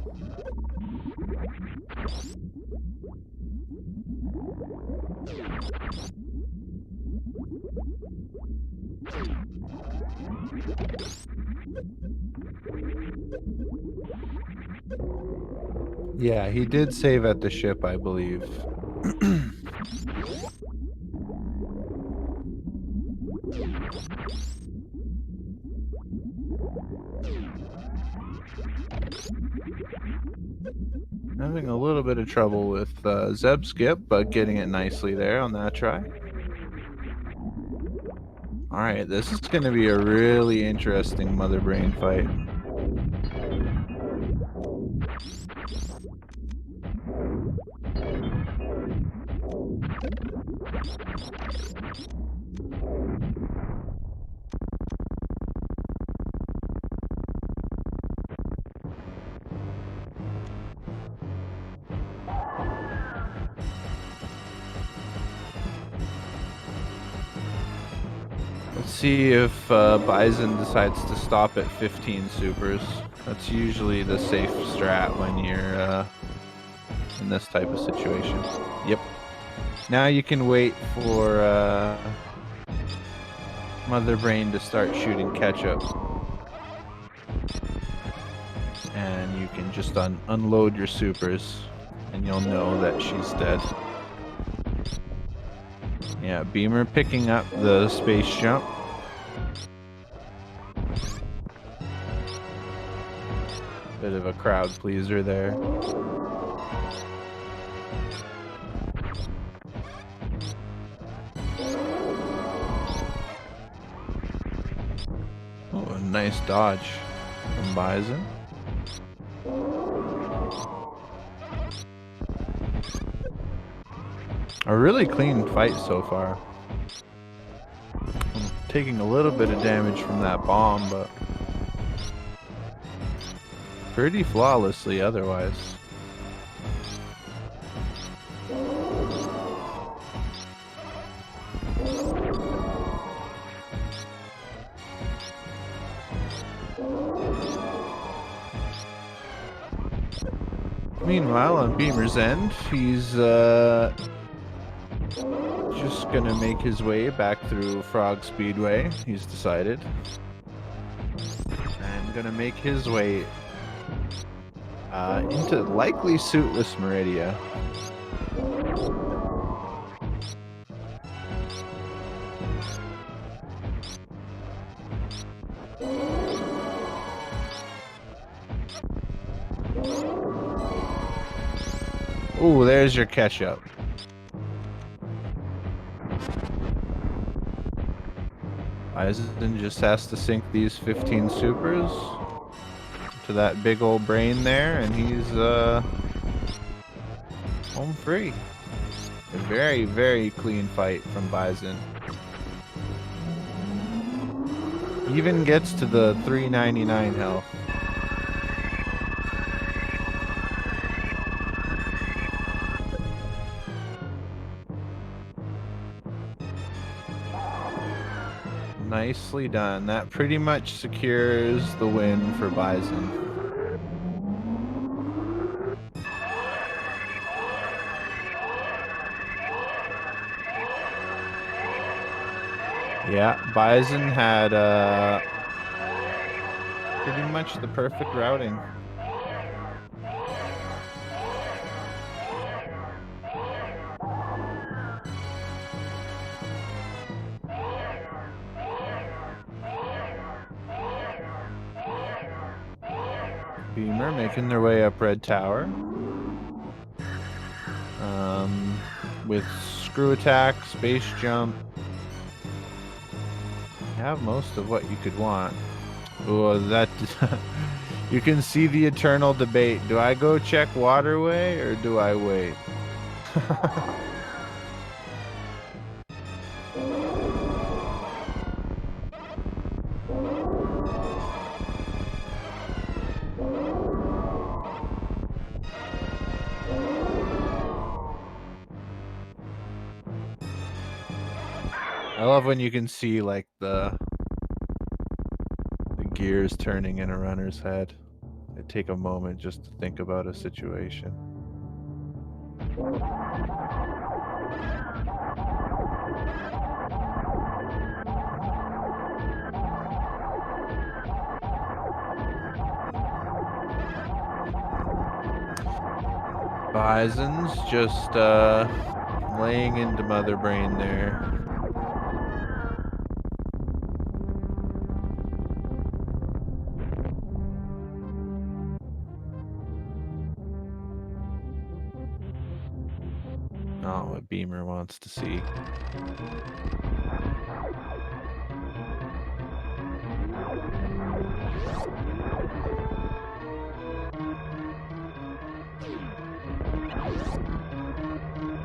Speaker 1: Yeah, he did save at the ship, I believe. Having a little bit of trouble with Zeb Skip, but getting it nicely there on that try. All right, this is going to be a really interesting Mother Brain fight. Let's see if Bison decides to stop at 15 supers. That's usually the safe strat when you're in this type of situation. Yep. Now you can wait for Mother Brain to start shooting ketchup. And you can just unload your supers, and you'll know that she's dead. Yeah, Beamer picking up the space jump. Bit of a crowd pleaser there. Oh, a nice dodge from Bison. A really clean fight so far. I'm taking a little bit of damage from that bomb, but pretty flawlessly otherwise. Meanwhile, on Beamer's end, he's just gonna make his way back through Frog Speedway, he's decided. And gonna make his way into likely suitless Meridia. Ooh, there's your ketchup. Bison just has to sink these 15 supers to that big old brain there, and he's home free. A very, very clean fight from Bison. Even gets to the 399 health. Nicely done. That pretty much secures the win for Bison. Yeah, Bison had pretty much the perfect routing. Beamer making their way up Red Tower. With screw attack, space jump. You have most of what you could want. Oh, that you can see the eternal debate. Do I go check Waterway or do I wait? I love when you can see like the gears turning in a runner's head. I take a moment just to think about a situation. Bison's just laying into Mother Brain there. Not what Beamer wants to see.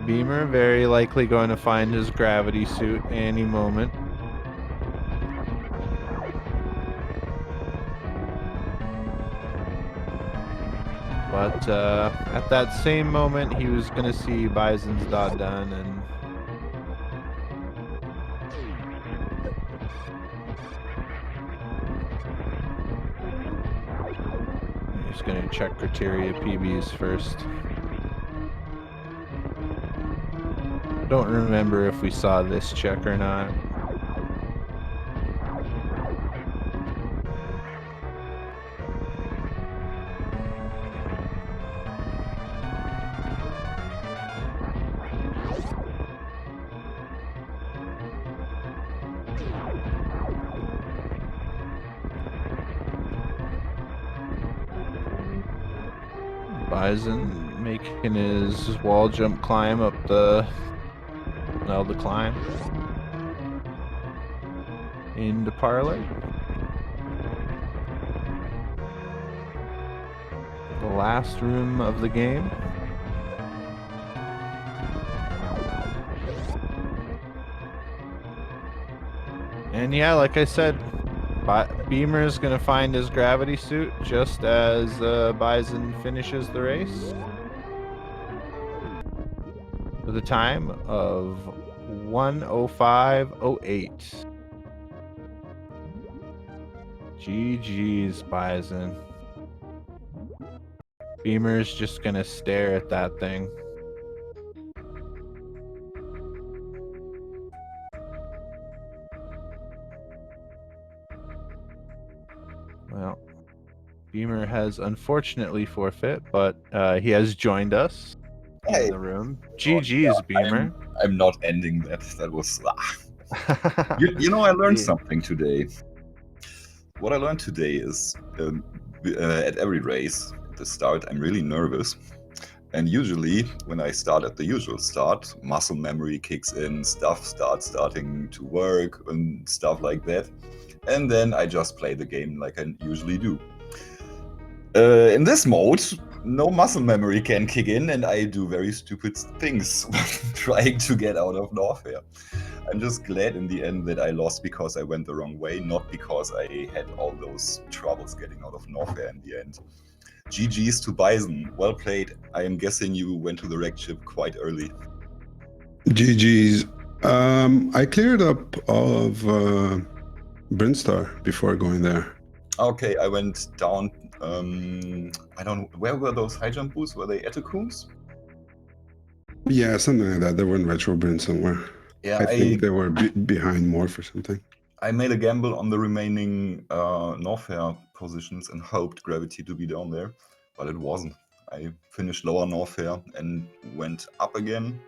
Speaker 1: Beamer very likely going to find his gravity suit any moment. But at that same moment, he was going to see Bison's dot done, and Just gonna check criteria PBs first. Don't remember if we saw this check or not. Bison making his wall jump climb up the climb into parlay. The last room of the game. And yeah, like I said, Beamer is going to find his gravity suit just as Bison finishes the race with a time of 1:05:08. GG's, Bison. Beamer's just going to stare at that thing. Well, Beamer has unfortunately forfeit, but he has joined us in the room. GG's, Beamer.
Speaker 2: I'm not ending that. That was... you know, I learned something today. What I learned today is at every race, at the start, I'm really nervous. And usually, when I start at the usual start, muscle memory kicks in, stuff starts starting to work and stuff like that. And then I just play the game like I usually do. In this mode, no muscle memory can kick in, and I do very stupid things trying to get out of Norfair. I'm just glad in the end that I lost because I went the wrong way, not because I had all those troubles getting out of Norfair in the end. GG's to Bison. Well played. I am guessing you went to the wreck ship quite early.
Speaker 3: GG's. I cleared up all of Brinstar before going there.
Speaker 2: Okay, I went down. I don't know. Where were those high jump boosts? Were they Etacoons?
Speaker 3: Yeah, something like that. They were in Retro Brin somewhere.
Speaker 2: Yeah,
Speaker 3: I think they were behind Morph or something.
Speaker 2: I made a gamble on the remaining Norfair positions and hoped Gravity to be down there, but it wasn't. I finished lower Norfair and went up again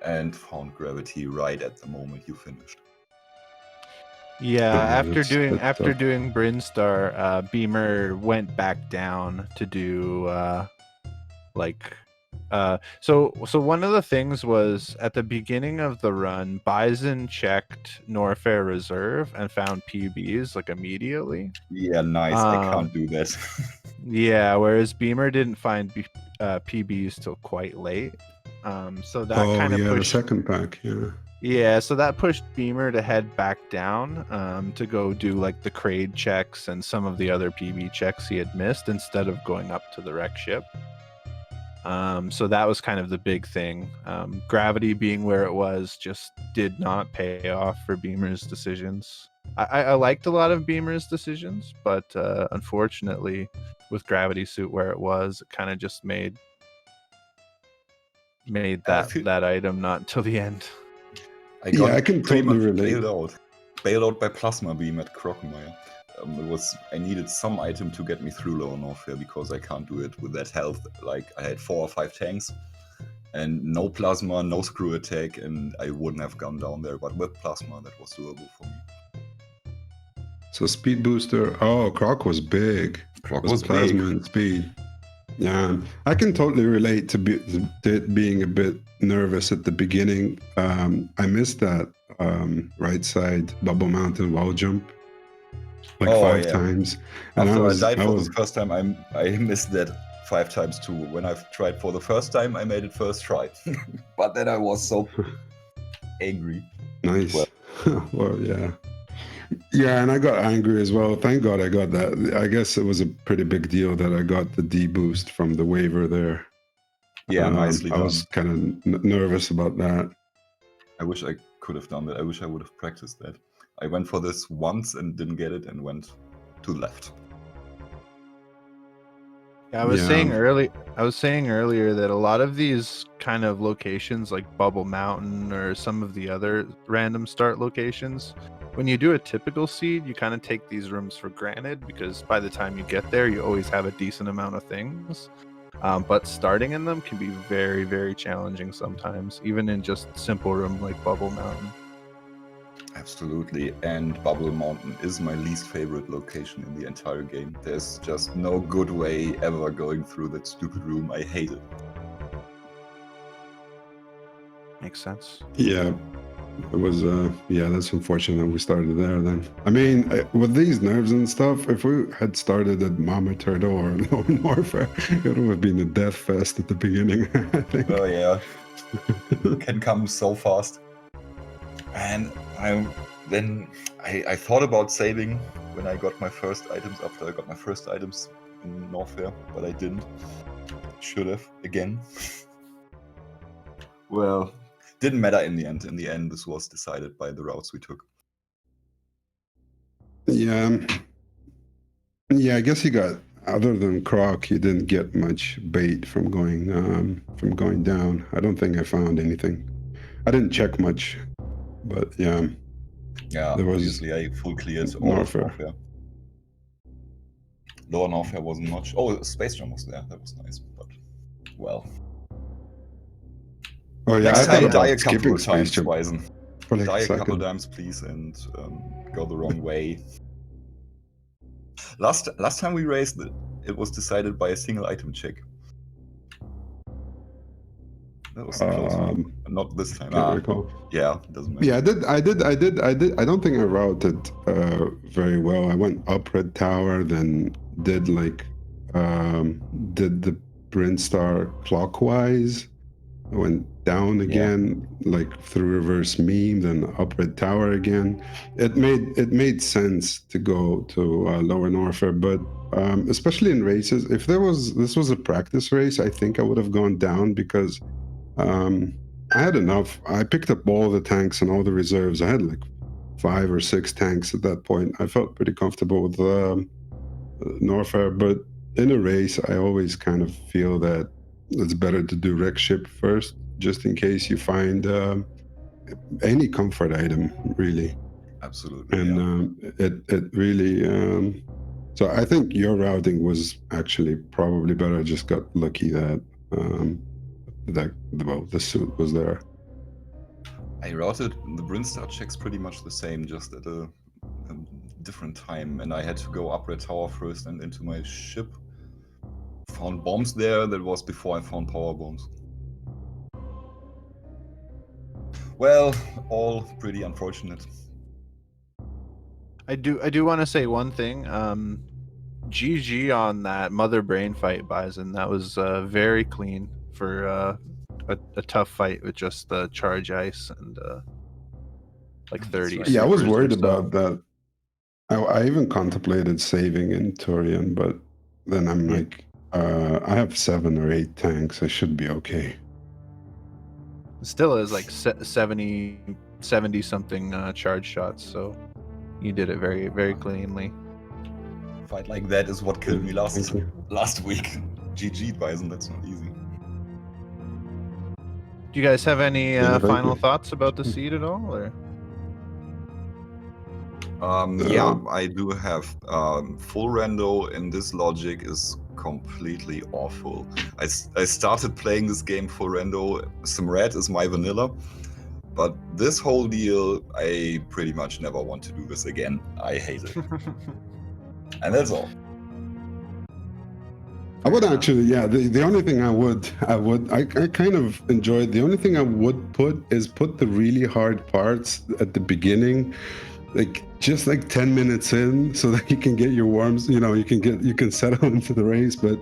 Speaker 2: and found Gravity right at the moment you finished.
Speaker 1: Yeah, after doing Brinstar, Beamer went back down to do so one of the things was at the beginning of the run, Bison checked Norfair Reserve and found PBs like immediately.
Speaker 2: Yeah, nice. I can't do that.
Speaker 1: Yeah, whereas Beamer didn't find PBs till quite late. So that kind of pushed
Speaker 3: the second pack.
Speaker 1: Yeah, so that pushed Beamer to head back down to go do like the Kraid checks and some of the other PB checks he had missed instead of going up to the wreck ship. So that was kind of the big thing. Gravity being where it was just did not pay off for Beamer's decisions. I liked a lot of Beamer's decisions, but unfortunately with Gravity Suit where it was, it kind of just made that item not until the end.
Speaker 2: I can totally relate. Bailed out by Plasma Beam at Crocomire. I needed some item to get me through lower Norfair because I can't do it with that health. Like I had 4 or 5 tanks and no Plasma, no screw attack, and I wouldn't have gone down there. But with Plasma, that was doable for me.
Speaker 3: So speed booster. Oh, Croc was big.
Speaker 2: Croc was
Speaker 3: Plasma
Speaker 2: big.
Speaker 3: and speed. Yeah, I can totally relate to it being a bit nervous at the beginning. I missed that right side Bubble Mountain wall jump like 5 times.
Speaker 2: And After I died for the first time, I missed that 5 times too. When I've tried for the first time, I made it first try. But then I was so angry.
Speaker 3: Nice. Well, yeah. Yeah, and I got angry as well. Thank God I got that. I guess it was a pretty big deal that I got the D boost from the waiver there.
Speaker 2: Yeah, nicely done.
Speaker 3: I was kind of nervous about that.
Speaker 2: I wish I could have done that. I wish I would have practiced that. I went for this once and didn't get it and went to the left.
Speaker 1: I was saying earlier that a lot of these kind of locations like Bubble Mountain or some of the other random start locations, when you do a typical seed, you kind of take these rooms for granted because by the time you get there, you always have a decent amount of things. But starting in them can be very, very challenging sometimes, even in just simple room like Bubble Mountain.
Speaker 2: Absolutely, and Bubble Mountain is my least favorite location in the entire game. There's just no good way ever going through that stupid room. I hate it.
Speaker 1: Makes sense.
Speaker 3: Yeah, it was. Yeah, that's unfortunate. We started there then. I mean, with these nerves and stuff, if we had started at Mama Turtle or Lower Norfair, it would have been a death fest at the beginning. I think.
Speaker 2: Oh yeah, can come so fast. And I thought about saving when I got my first items after I got my first items in Norfair, but I didn't. Should have again. Well, didn't matter in the end. In the end, this was decided by the routes we took.
Speaker 3: Yeah. Yeah, I guess you got, other than Croc, you didn't get much bait from going down. I don't think I found anything. I didn't check much, but yeah.
Speaker 2: Yeah,
Speaker 3: there was
Speaker 2: obviously I full cleared all of Norfair. Lower Norfair wasn't much. Oh, Space Jam was there. That was nice, but well.
Speaker 3: Oh yeah,
Speaker 2: Next
Speaker 3: I
Speaker 2: time
Speaker 3: thought
Speaker 2: die a
Speaker 3: about
Speaker 2: couple
Speaker 3: skipping
Speaker 2: of
Speaker 3: Space
Speaker 2: times,
Speaker 3: Jam
Speaker 2: Wisen.
Speaker 3: for like
Speaker 2: Die
Speaker 3: a
Speaker 2: a couple
Speaker 3: second.
Speaker 2: times, please, and go the wrong way. Last time we raced, it was decided by a single item check. That was a close one. Not this time.
Speaker 3: Can't recall.
Speaker 2: Yeah, doesn't matter.
Speaker 3: Yeah, I did. I don't think I routed very well. I went up Red Tower, then did like did the Brinstar clockwise. I went down again, like through reverse meme, then up Red Tower again. It made sense to go to Lower Norfair, but especially in races, if this was a practice race, I think I would have gone down because I had enough. I picked up all the tanks and all the reserves. I had like 5 or 6 tanks at that point. I felt pretty comfortable with Norfair, but in a race, I always kind of feel that it's better to do wreck ship first, just in case you find any comfort item, really.
Speaker 2: Absolutely.
Speaker 3: And it really. So I think your routing was actually probably better. I just got lucky that the suit was there.
Speaker 2: I routed the Brinstar checks pretty much the same, just at a different time, and I had to go up Red Tower first and into my ship. Found bombs there. That was before I found power bombs. Well, all pretty unfortunate.
Speaker 1: I do want to say one thing. GG on that Mother Brain fight, Bison. That was very clean for a tough fight with just the charge ice and like 30.
Speaker 2: Right.
Speaker 3: Yeah, I was
Speaker 1: supers
Speaker 3: worried
Speaker 1: or so.
Speaker 3: about that. I even contemplated saving in Turian, but then I'm like, I have 7 or 8 tanks. I should be okay.
Speaker 1: Still is like 70 something charge shots, so you did it very, very cleanly.
Speaker 2: Fight like that is what killed me last week. GG, Bison, that's not easy.
Speaker 1: Do you guys have any
Speaker 3: Yeah, thank
Speaker 1: final
Speaker 3: you.
Speaker 1: thoughts about the seed at all? Or
Speaker 2: Yeah, I do have. Full rando in this logic is completely awful. I started playing this game full rando. Some red is my vanilla, but this whole deal, I pretty much never want to do this again. I hate it. And that's all.
Speaker 3: I would actually, yeah. The only thing I kind of enjoyed. The only thing I would put the really hard parts at the beginning, like just like 10 minutes in, so that you can get your worms. You know, you can settle into the race. But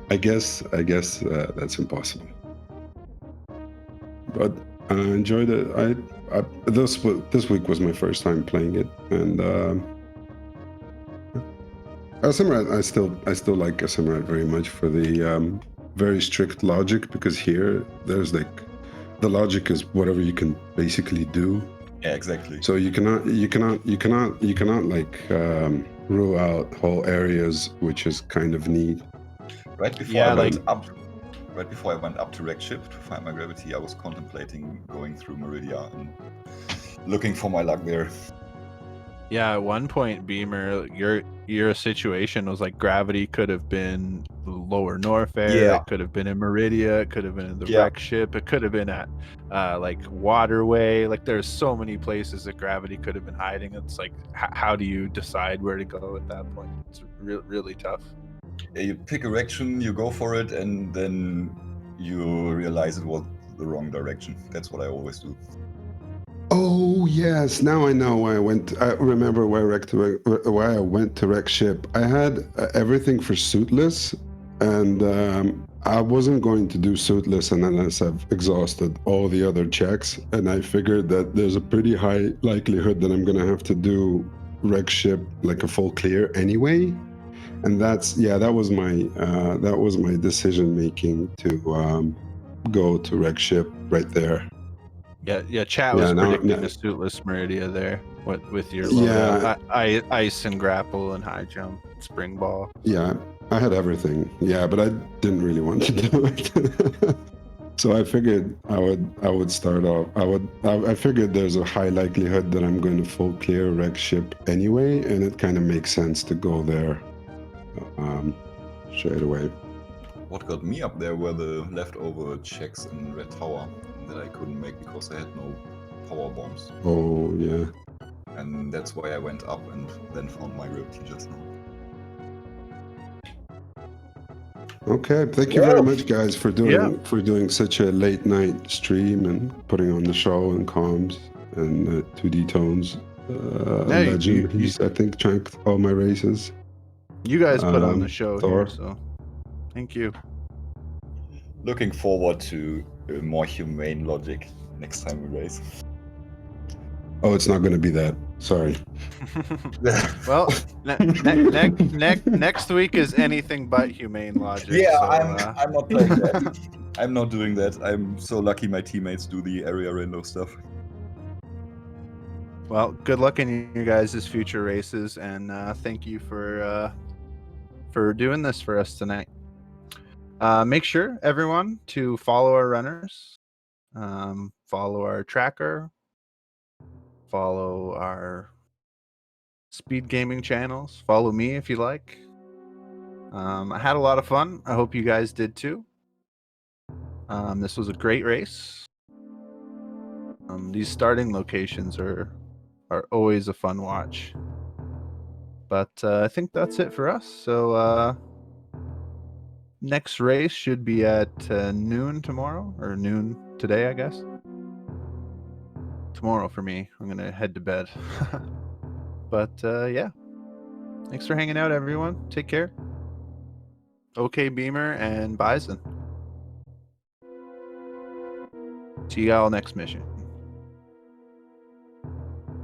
Speaker 3: I guess that's impossible. But I enjoyed it. This week was my first time playing it, and. Samurai, I still like Samurai very much for the very strict logic, because here there's like the logic is whatever you can basically do.
Speaker 2: Yeah, exactly.
Speaker 3: So you cannot like rule out whole areas, which is kind of neat.
Speaker 2: Right before
Speaker 1: Yeah,
Speaker 2: I went
Speaker 1: like-
Speaker 2: up, right before I went up to wreck ship to find my gravity, I was contemplating going through Meridia and looking for my luck there.
Speaker 1: Yeah, at one point, Beamer, your situation was like gravity could have been lower Norfair,
Speaker 2: Yeah.
Speaker 1: it could have been in Meridia, it could have been in the
Speaker 2: Yeah.
Speaker 1: wreck ship, it could have been at like Waterway. Like there's so many places that gravity could have been hiding. It's like how do you decide where to go at that point? It's really tough.
Speaker 2: You pick a direction, you go for it, and then you realize it was the wrong direction. That's what I always do.
Speaker 3: Oh yes, now I know why I went. I remember why I went to wreck ship. I had everything for suitless, and I wasn't going to do suitless unless I've exhausted all the other checks. And I figured that there's a pretty high likelihood that I'm gonna have to do wreck ship like a full clear anyway. And that was my decision making to go to wreck ship right there.
Speaker 1: Yeah. Chat was
Speaker 3: Yeah, now-
Speaker 1: predicting
Speaker 3: now-
Speaker 1: a suitless Meridia there. What with your
Speaker 3: Yeah.
Speaker 1: loadout, ice and grapple and high jump, spring ball.
Speaker 3: Yeah, I had everything. Yeah, but I didn't really want to do it. So I figured I would start off. I figured there's a high likelihood that I'm going to full clear wreck ship anyway, and it kind of makes sense to go there straight away.
Speaker 2: What got me up there were the leftover checks in Red Tower that I couldn't make because I had no power bombs.
Speaker 3: Oh yeah.
Speaker 2: And that's why I went up and then found my gravity just now.
Speaker 3: Okay, thank you very much, guys, for doing such a late night stream and putting on the show and comms and 2D tones. Legend, he's I think tranked all my races.
Speaker 1: You guys put on the show
Speaker 3: Thor.
Speaker 1: here, so thank you.
Speaker 2: Looking forward to more humane logic next time we race.
Speaker 3: Oh, it's not going to be that. Sorry.
Speaker 1: Well, next week is anything but humane logic.
Speaker 2: Yeah,
Speaker 1: so,
Speaker 2: I'm not playing that. I'm not doing that. I'm so lucky my teammates do the area Rando stuff.
Speaker 1: Well, good luck in your guys' future races, and thank you for doing this for us tonight. Make sure, everyone, to follow our runners, follow our tracker, follow our speed gaming channels, follow me if you like. I had a lot of fun. I hope you guys did too. This was a great race. These starting locations are always a fun watch. But I think that's it for us. So next race should be at noon tomorrow, or noon today, I guess. Tomorrow for me. I'm gonna head to bed. But yeah, thanks for hanging out, everyone. Take care. Okay, Beamer and Bison. See y'all next mission.